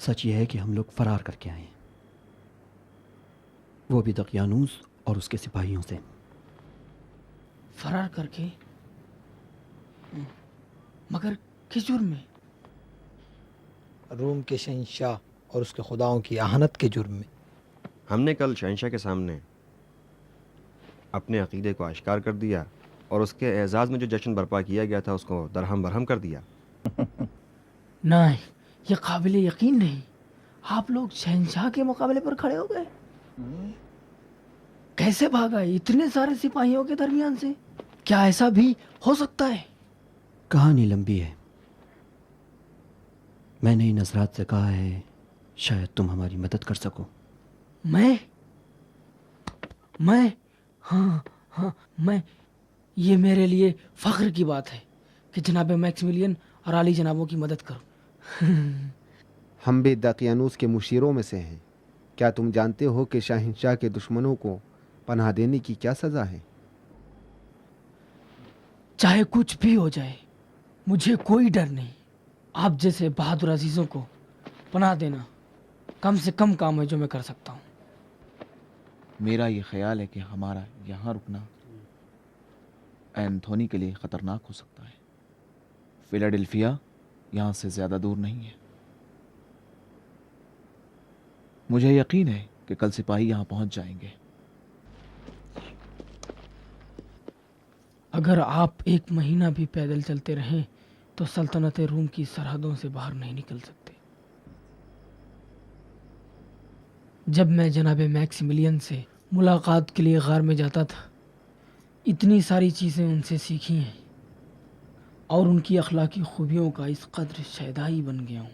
सच यह है कि हम लोग फरार करके आए हैं, वो भी दकियानूस और उसके सिपाहियों से। फरार करके? मगर किस जुर्म में? रूम के शहंशाह और उसके खुदाओं की आहानत के जुर्म में। हमने कल शहंशाह के सामने अपने अकीदे को आश्कार कर दिया और उसके एजाज़ में जो जश्न बर्पा किया गया था उसको दरहम बरहम कर दिया। नहीं, ये काबिल यकीन नहीं। आप लोग शहंशाह के मुकाबले पर खड़े हो गए? कैसे भागा इतने सारे सिपाहियों के दरमियान से? क्या ऐसा भी हो सकता है? कहानी लंबी है। मैंने इन हज़रात से कहा है शायद तुम हमारी मदद कर सको। मैं? हाँ हाँ, मैं। ये मेरे लिए फ़ख्र की बात है कि जनाब मैक्सिमिलियन और आली जनाबों की मदद करूं। हम भी दकियानूस के मुशीरों में से हैं। क्या तुम जानते हो कि शहंशाह के दुश्मनों को पनाह देने की क्या सज़ा है? चाहे कुछ भी हो जाए, मुझे कोई डर नहीं। आप जैसे बहादुर अजीज़ों को पनाह देना कम से कम काम है जो मैं कर सकता हूँ। मेरा ये ख्याल है कि हमारा यहाँ रुकना एंथोनी के लिए ख़तरनाक हो सकता है। फिलाडेल्फिया यहाँ से ज़्यादा दूर नहीं है। मुझे यकीन है कि कल सिपाही यहाँ पहुँच जाएंगे। अगर आप 1 महीना भी पैदल चलते रहें तो सल्तनत रूम की सरहदों से बाहर नहीं निकल सकते। जब मैं जनाब मैक्सिमिलियन से मुलाकात के लिए गार में जाता था, इतनी सारी चीज़ें उनसे सीखी हैं और उनकी अखलाकी खूबियों का इस कदर शैदाई बन गया हूँ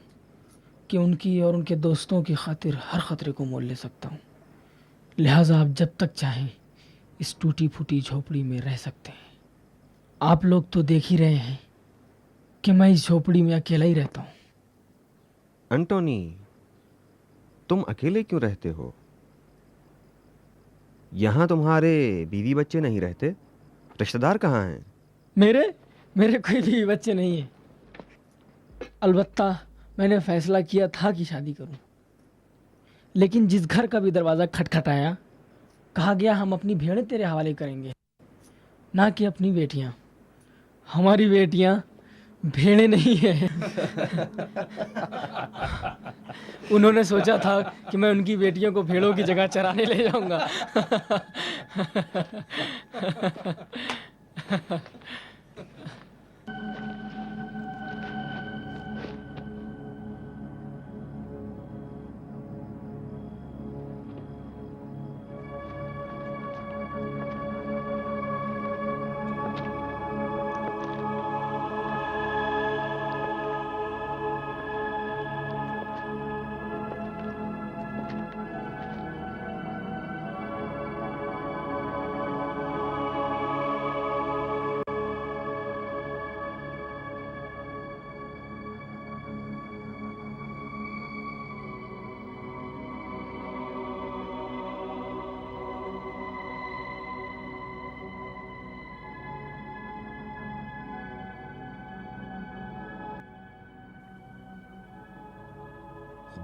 कि उनकी और उनके दोस्तों की खातिर हर ख़तरे को मोल ले सकता हूँ। लिहाजा आप जब तक चाहें इस टूटी फूटी झोपड़ी में रह सकते हैं। आप लोग तो देख ही रहे हैं कि मैं इस झोपड़ी में अकेला ही रहता हूँ। एंटोनी, तुम अकेले क्यों रहते हो? यहाँ तुम्हारे बीवी बच्चे नहीं रहते? रिश्तेदार कहाँ हैं? मेरे कोई भी बच्चे नहीं है। अलबत्ता मैंने फैसला किया था कि शादी करूं, लेकिन जिस घर का भी दरवाज़ा खटखटाया, कहा गया हम अपनी भेड़ें तेरे हवाले करेंगे, ना कि अपनी बेटियां। हमारी बेटियां भेड़ें नहीं है। उन्होंने सोचा था कि मैं उनकी बेटियों को भेड़ों की जगह चराने ले जाऊंगा।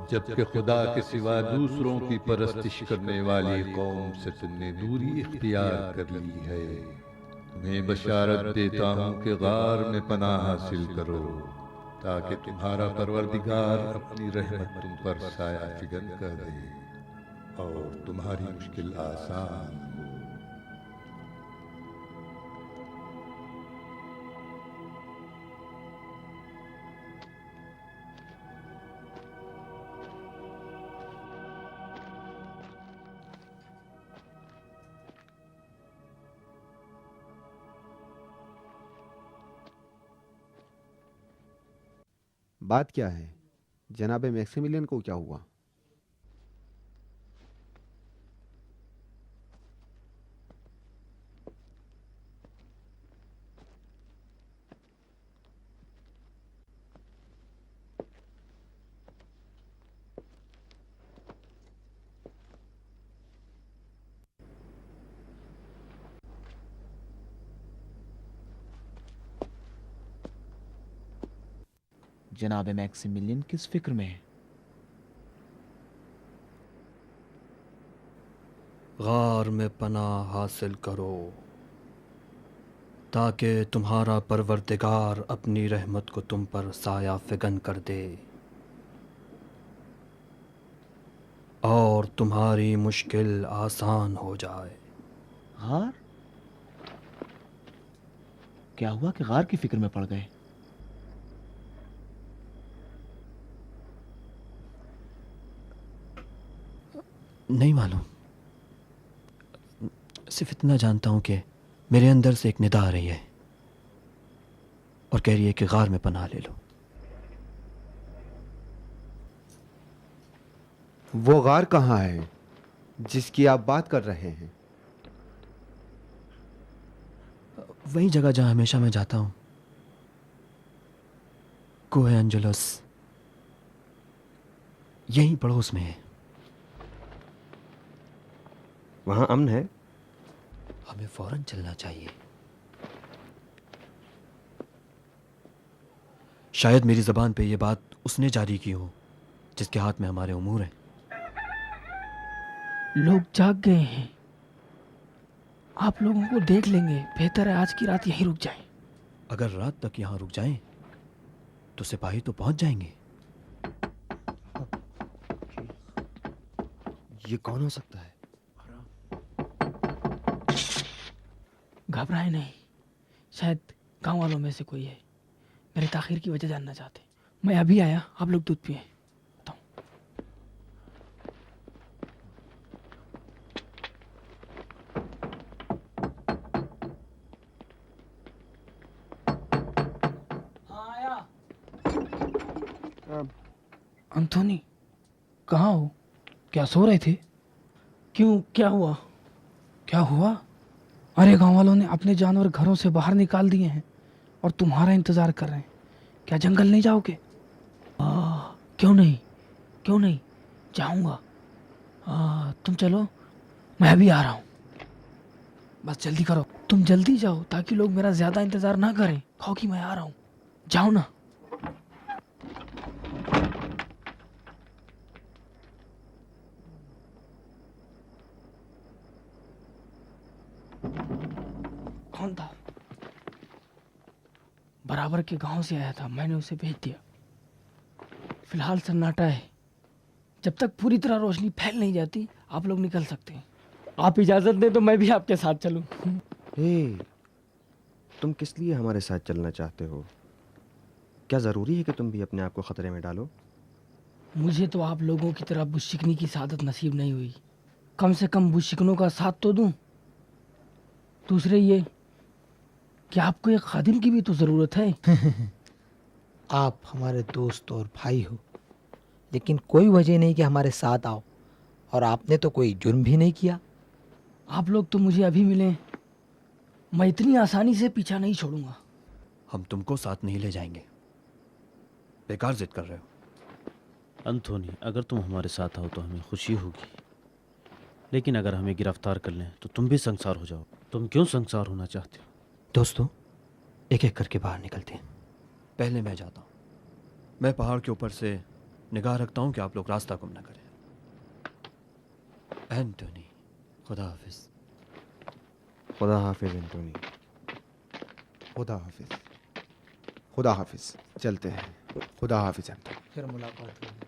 जबकि खुदा के सिवा दूसरों की परस्तिश करने वाली कौम से तुमने दूरी इख्तियार कर ली है। मैं बशारत देता हूँ कि गार में पनाह हासिल करो ताकि तुम्हारा परवरदिगार अपनी रहमत तुम पर साया फिगन कर दे और तुम्हारी मुश्किल आसान हो। बात क्या है? जनाब मैक्सिमिलियन को क्या हुआ? जनाब मैक्सिमिलियन किस फिक्र में है? गार में पनाह हासिल करो ताकि तुम्हारा परवरदिगार अपनी रहमत को तुम पर साया फिगन कर दे और तुम्हारी मुश्किल आसान हो जाए। गार? क्या हुआ कि गार की फिक्र में पड़ गए? नहीं मालूम, सिर्फ इतना जानता हूं कि मेरे अंदर से एक निदा आ रही है और कह रही है कि गार में पनाह ले लो। वो गार कहाँ है जिसकी आप बात कर रहे हैं? वही जगह जहां हमेशा मैं जाता हूं, कोहे अंजुलस, यहीं पड़ोस में है। वहाँ अमन है? हमें फौरन चलना चाहिए। शायद मेरी ज़बान पे ये बात उसने जारी की हो जिसके हाथ में हमारे उमूर हैं। लोग जाग गए हैं, आप लोगों को देख लेंगे। बेहतर है आज की रात यहीं रुक जाएं। अगर रात तक यहाँ रुक जाएं तो सिपाही तो पहुंच जाएंगे। ये कौन हो सकता है? घबराए नहीं, शायद गांव वालों में से कोई है। मेरे ताखिर की वजह जानना चाहते। मैं अभी आया, आप लोग दूध पिए। अंथोनी, कहाँ हो? क्या सो रहे थे? क्यों, क्या हुआ? क्या हुआ? अरे गांव वालों ने अपने जानवर घरों से बाहर निकाल दिए हैं और तुम्हारा इंतजार कर रहे हैं। क्या जंगल नहीं जाओगे? क्यों नहीं, क्यों नहीं जाऊंगा। तुम चलो, मैं अभी आ रहा हूँ। बस जल्दी करो, तुम जल्दी जाओ ताकि लोग मेरा ज्यादा इंतजार ना करें। कहो कि मैं आ रहा हूँ, जाओ ना। कौन था? बराबर के गांव से आया था, मैंने उसे भेज दिया। फिलहाल सन्नाटा है, जब तक पूरी तरह रोशनी फैल नहीं जाती आप लोग निकल सकते हैं। आप इजाजत दें तो मैं भी आपके साथ चलूं। हे, तुम किस लिए हमारे साथ चलना चाहते हो? क्या ज़रूरी है कि तुम भी अपने आप को ख़तरे में डालो? मुझे तो आप लोगों की तरह बुशिकनी की सादत नसीब नहीं हुई। कम से कम बुशिकनों का साथ तो दूं। दूसरे ये कि आपको एक खादिम की भी तो ज़रूरत है। आप हमारे दोस्त और भाई हो, लेकिन कोई वजह नहीं कि हमारे साथ आओ। और आपने तो कोई जुर्म भी नहीं किया। आप लोग तो मुझे अभी मिले, मैं इतनी आसानी से पीछा नहीं छोड़ूंगा। हम तुमको साथ नहीं ले जाएंगे, बेकार जिद कर रहे हो। अंथोनी, अगर तुम हमारे साथ आओ तो हमें खुशी होगी, लेकिन अगर हमें गिरफ्तार कर लें तो तुम भी संसार हो जाओ। तुम क्यों संसार होना चाहते हो? दोस्तों, एक एक करके बाहर निकलते हैं। पहले मैं जाता हूँ। मैं पहाड़ के ऊपर से निगाह रखता हूँ कि आप लोग रास्ता गुम ना करें। एंटोनी, खुदा हाफिज। खुदा हाफिज एंटोनी। खुदा हाफिज। खुदा हाफिज। चलते हैं। खुदा हाफिज एंटोनी। फिर मुलाकात होगी।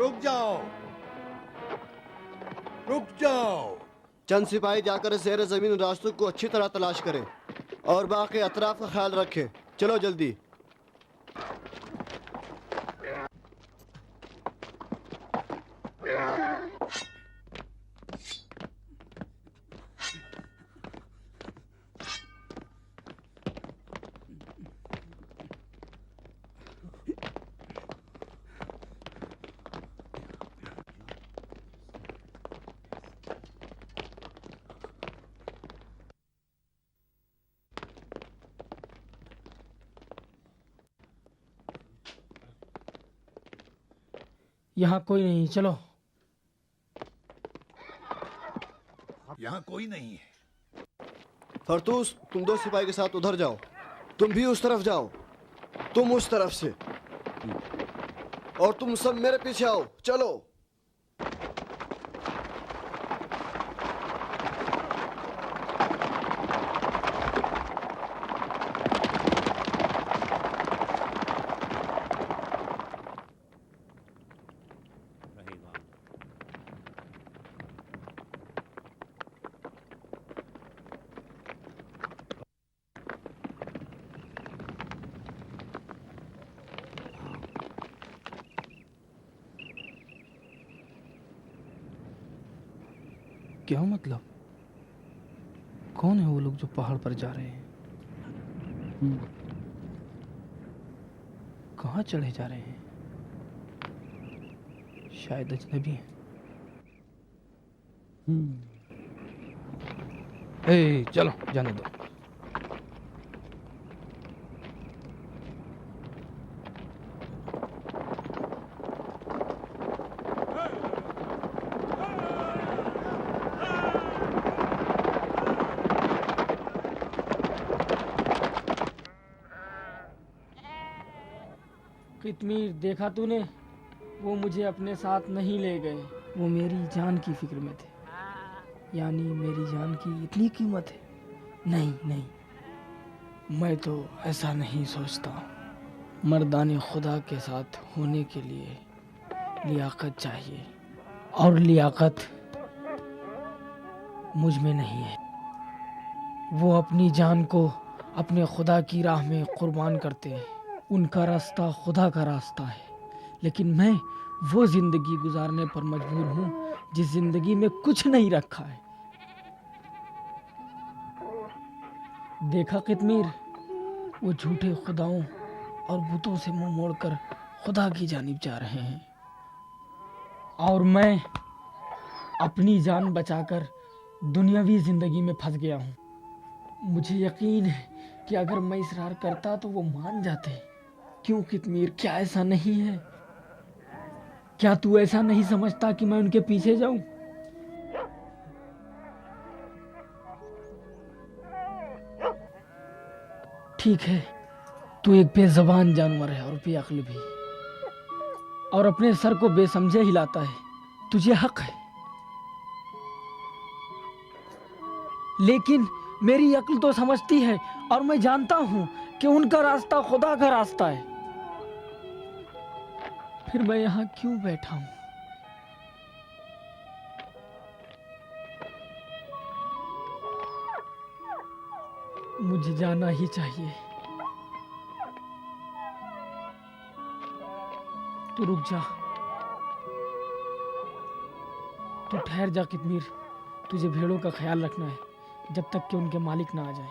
रुक जाओ, रुक जाओ। चंद सिपाही जाकर इस ज़ेर ज़मीन रास्तों को अच्छी तरह तलाश करें और बाकी अतराफ का ख्याल रखें। चलो जल्दी। यहाँ कोई नहीं, चलो। यहाँ कोई नहीं है। फरतूस, तुम 2 सिपाही के साथ उधर जाओ। तुम भी उस तरफ जाओ। तुम उस तरफ से। और तुम सब मेरे पीछे आओ। चलो। क्या मतलब? कौन है वो लोग जो पहाड़ पर जा रहे हैं? कहाँ चढ़े जा रहे हैं? शायद अजनबी हैं। ए, चलो जाने दो। कितमीर, देखा तूने? वो मुझे अपने साथ नहीं ले गए। वो मेरी जान की फिक्र में थे। यानी मेरी जान की इतनी कीमत है? नहीं नहीं, मैं तो ऐसा नहीं सोचता। मर्दाने खुदा के साथ होने के लिए लियाकत चाहिए, और लियाकत मुझ में नहीं है। वो अपनी जान को अपने खुदा की राह में कुर्बान करते हैं। उनका रास्ता खुदा का रास्ता है, लेकिन मैं वो जिंदगी गुजारने पर मजबूर हूँ जिस जिंदगी में कुछ नहीं रखा है। देखा कितमीर, वो झूठे खुदाओं और बुतों से मुंह मोड़कर खुदा की जानिब जा रहे हैं, और मैं अपनी जान बचाकर दुनियावी जिंदगी में फंस गया हूँ। मुझे यकीन है कि अगर मैं इसरार करता तो वो मान जाते। क्यों कितमीर, क्या ऐसा नहीं है? क्या तू ऐसा नहीं समझता कि मैं उनके पीछे जाऊं? ठीक है, तू एक बेज़बान जानवर है और बेअक्ल भी, और अपने सर को बेसमझे हिलाता है। तुझे हक है, लेकिन मेरी अक्ल तो समझती है, और मैं जानता हूं कि उनका रास्ता खुदा का रास्ता है। फिर मैं यहाँ क्यों बैठा हूं? मुझे जाना ही चाहिए। तू रुक जा, तू ठहर जा कितमीर। तुझे भेड़ों का ख्याल रखना है जब तक कि उनके मालिक ना आ जाए।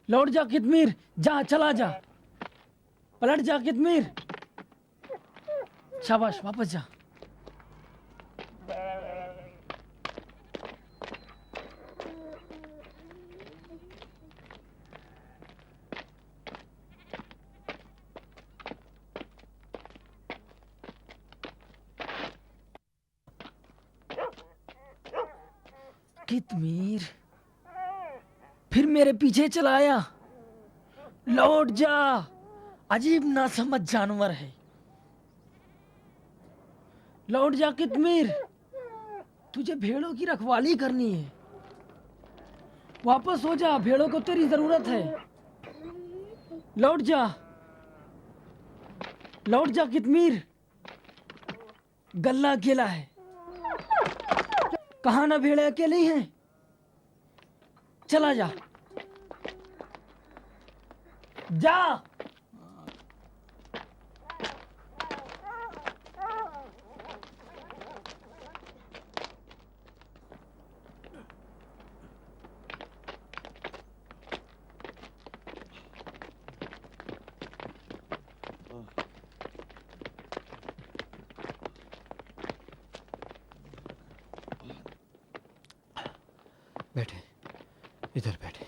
लौट जा कितमीर, जा, चला जा, पलट जा कितमीर। शाबाश, वापस जा। कितमीर, फिर मेरे पीछे चला आया। लौट जा, अजीब नासमझ जानवर है। लौट जा कितमीर, तुझे भेड़ों की रखवाली करनी है। वापस हो जा, भेड़ों को तेरी जरूरत है। लौट जा, लौट जा कितमीर, गल्ला अकेला है। कहा ना भेड़े अकेले ही हैं, चला जा, जा। बैठे, इधर बैठे।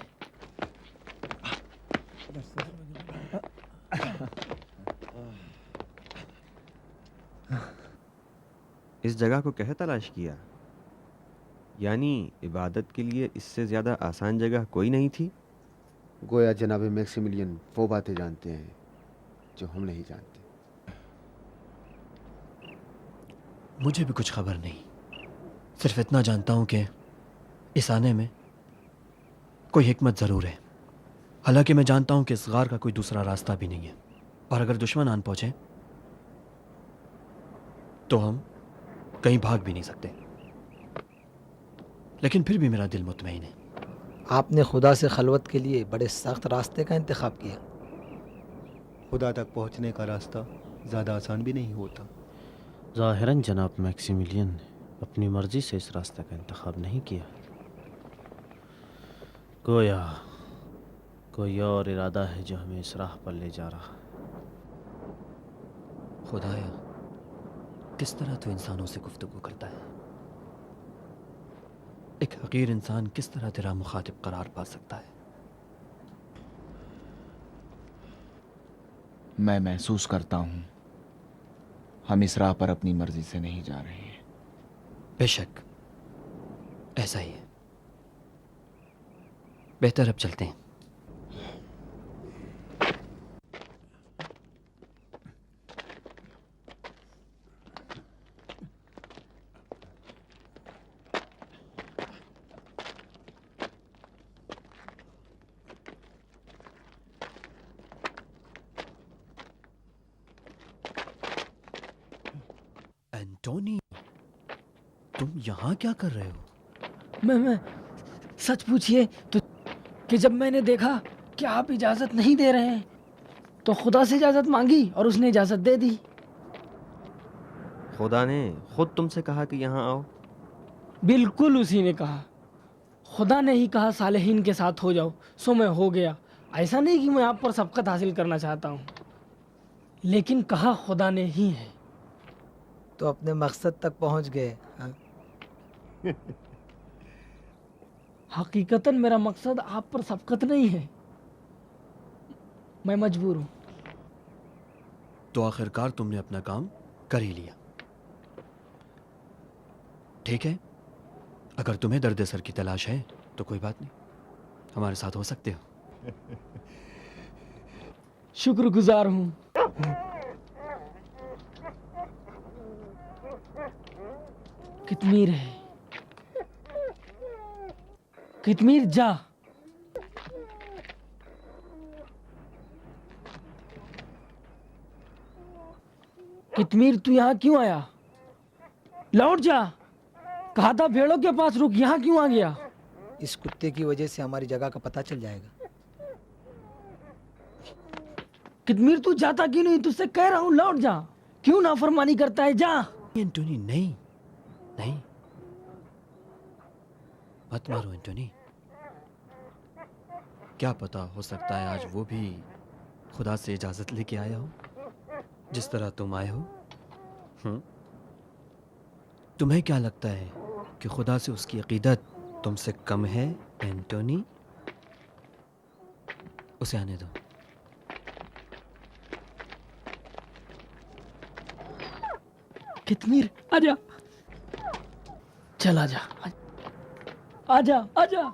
इस जगह को कैसे तलाश किया? यानी इबादत के लिए इससे ज़्यादा आसान जगह कोई नहीं थी? गोया जनाब मैक्सिमिलियन वो बातें जानते हैं जो हम नहीं जानते। मुझे भी कुछ खबर नहीं, सिर्फ इतना जानता हूँ कि इस आने में कोई हिकमत ज़रूर है। हालांकि मैं जानता हूँ कि इस गार का कोई दूसरा रास्ता भी नहीं है, और अगर दुश्मन आन पहुँचे तो हम कहीं भाग भी नहीं सकते। लेकिन फिर भी मेरा दिल मुतमईन है। आपने खुदा से खलवत के लिए बड़े सख्त रास्ते का इंतखाब किया। खुदा तक पहुंचने का रास्ता ज़्यादा आसान भी नहीं होता। ज़ाहिरन जनाब मैक्सिमिलियन ने अपनी मर्जी से इस रास्ते का इंतखाब नहीं किया। गोया कोई और इरादा है जो हमें इस राह पर ले जा रहा। खुदाया, किस तरह तो इंसानों से गुफ्तगू करता है। एक हकीर इंसान किस तरह तेरा मुखातिब करार पा सकता है? मैं महसूस करता हूँ हम इस राह पर अपनी मर्जी से नहीं जा रहे हैं। बेशक ऐसा ही है। बेहतर अब चलते हैं। एंटोनी, तुम यहाँ क्या कर रहे हो? मैं सच पूछिए तो कि जब मैंने देखा कि आप इजाज़त नहीं दे रहे हैं तो खुदा से इजाज़त मांगी और उसने इजाज़त दे दी। खुदा ने खुद तुमसे कहा कि यहाँ आओ? बिल्कुल उसी ने कहा। खुदा ने ही कहा सालेहीन के साथ हो जाओ, सो मैं हो गया। ऐसा नहीं कि मैं आप पर सबकत हासिल करना चाहता हूँ, लेकिन कहा खुदा ने ही है। तो अपने मकसद तक पहुंच गए। हाँ? हकीकतन मेरा मकसद आप पर सबकत नहीं है, मैं मजबूर हूँ। तो आखिरकार तुमने अपना काम कर ही लिया। ठीक है, अगर तुम्हें दर्द सर की तलाश है तो कोई बात नहीं, हमारे साथ हो सकते हो। शुक्रगुजार हूँ। कितमीर है, कितमीर जा। कितमीर तू यहाँ क्यों आया? लौट जा, कहा था भेड़ों के पास रुक, यहाँ क्यों आ गया? इस कुत्ते की वजह से हमारी जगह का पता चल जाएगा। कितमीर तू जाता क्यों नहीं? तुझसे कह रहा हूँ लौट जा, क्यों नाफरमानी करता है? जा। एंटोनी नहीं, नहीं, मत मारो एंटोनी। क्या पता, हो सकता है आज वो भी खुदा से इजाजत लेके आया हो जिस तरह तुम आए हो। तुम्हें क्या लगता है कि खुदा से उसकी अकीदत तुमसे कम है एंटोनी? उसे आने दो। कितमीर आजा, चल आजा, आजा आजा।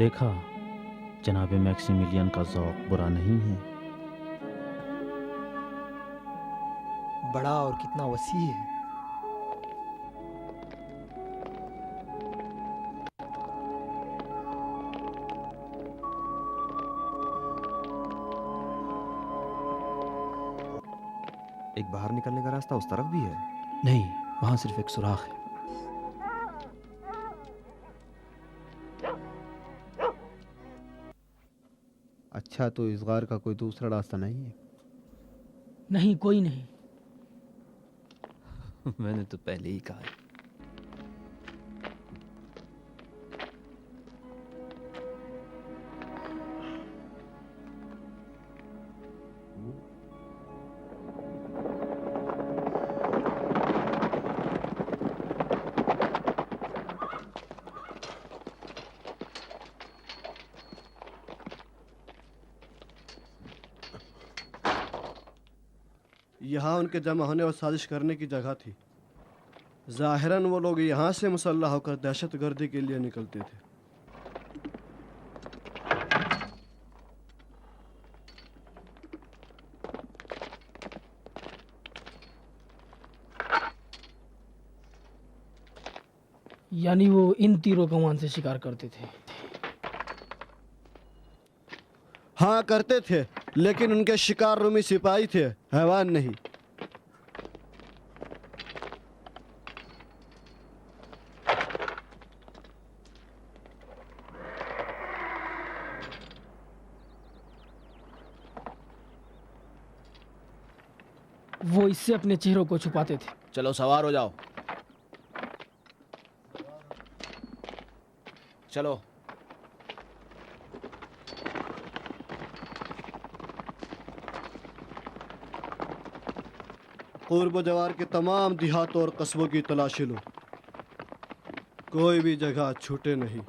देखा, जनाब मैक्सिमिलियन का ज़ौक़ बुरा नहीं है। बड़ा और कितना वसी है। एक बाहर निकलने का रास्ता उस तरफ भी है? नहीं, वहाँ सिर्फ एक सुराख है। अच्छा, तो इस गार का कोई दूसरा रास्ता नहीं है? नहीं, कोई नहीं। मैंने तो पहले ही कहा है। यहाँ उनके जमा होने और साजिश करने की जगह थी। ज़ाहिरन वो लोग यहाँ से मुसल्लह होकर दहशत गर्दी के लिए निकलते थे। यानी वो इन तीरों कमान से शिकार करते थे? हाँ, करते थे, लेकिन उनके शिकार रूमी सिपाही थे, हैवान नहीं। वो इससे अपने चेहरों को छुपाते थे। चलो सवार हो जाओ। चलो। पूर्व जवार के तमाम देहातों और कस्बों की तलाशी लो, कोई भी जगह छूटे नहीं।